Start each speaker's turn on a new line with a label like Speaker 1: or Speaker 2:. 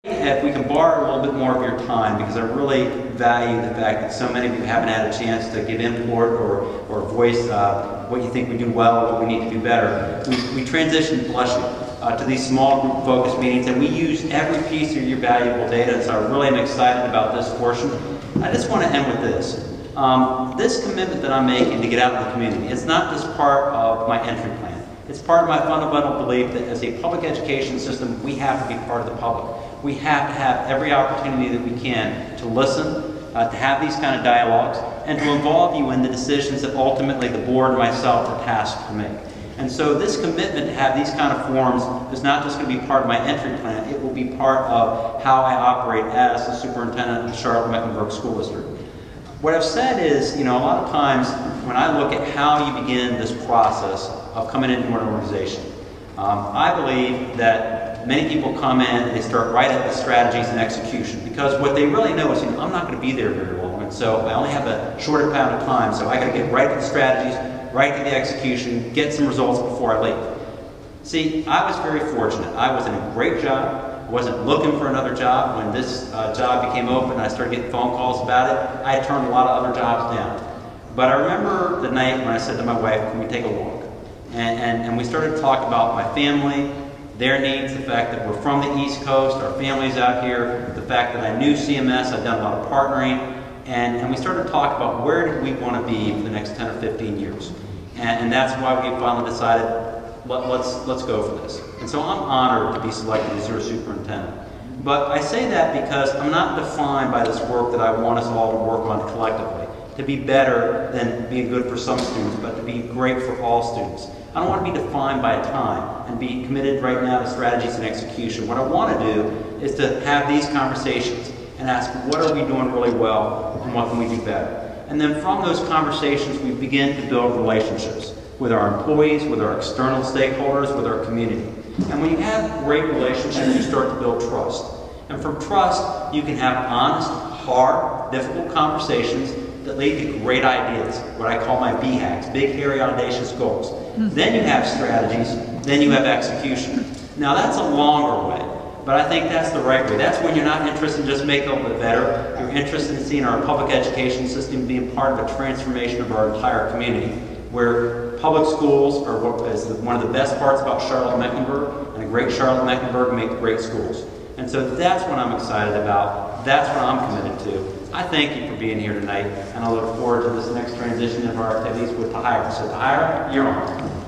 Speaker 1: If we can borrow a little bit more of your time, because I really value the fact that so many of you haven't had a chance to give input or voice what you think we do well or what we need to do better. We transitioned, bless you, to these small group focus meetings, and we use every piece of your valuable data, so I really am excited about this portion. I just want to end with this. This commitment that I'm making to get out in the community, it's not just part of my entry plan. It's part of my fundamental belief that as a public education system, we have to be part of the public. We have to have every opportunity that we can to listen, to have these kind of dialogues, and to involve you in the decisions that ultimately the board and myself are tasked to make. And so this commitment to have these kind of forums is not just going to be part of my entry plan, it will be part of how I operate as the superintendent of the Charlotte-Mecklenburg School District. What I've said is, a lot of times when I look at how you begin this process of coming into an organization, I believe that many people come in and they start right at the strategies and execution, because what they really know is, I'm not going to be there very long, and so I only have a short amount of time, so I got to get right to the strategies, right to the execution, get some results before I leave. See, I was very fortunate. I was in a great job. I wasn't looking for another job. When this job became open and I started getting phone calls about it, I had turned a lot of other jobs down. But I remember the night when I said to my wife, can we take a walk? And we started to talk about my family, their needs, the fact that we're from the East Coast, our family's out here, the fact that I knew CMS, I'd done a lot of partnering, and we started to talk about where did we want to be for the next 10 or 15 years. And that's why we finally decided, let's go for this. And so I'm honored to be selected as your superintendent. But I say that because I'm not defined by this work that I want us all to work on collectively, to be better than being good for some students, but to be great for all students. I don't want to be defined by a time and be committed right now to strategies and execution. What I want to do is to have these conversations and ask, what are we doing really well and what can we do better? And then from those conversations, we begin to build relationships with our employees, with our external stakeholders, with our community. And when you have great relationships, you start to build trust. And from trust, you can have honest, hard, difficult conversations that lead to great ideas, what I call my BHAGs, big, hairy, audacious goals. Then you have strategies, then you have execution. Now that's a longer way, but I think that's the right way. That's when you're not interested in just making it a little bit better. You're interested in seeing our public education system being part of a transformation of our entire community, where public schools are one of the best parts about Charlotte-Mecklenburg, and a great Charlotte-Mecklenburg make great schools. And so that's what I'm excited about. That's what I'm committed to. I thank you for being here tonight, and I look forward to this next transition of our activities with Tahira. So Tahira, you're on.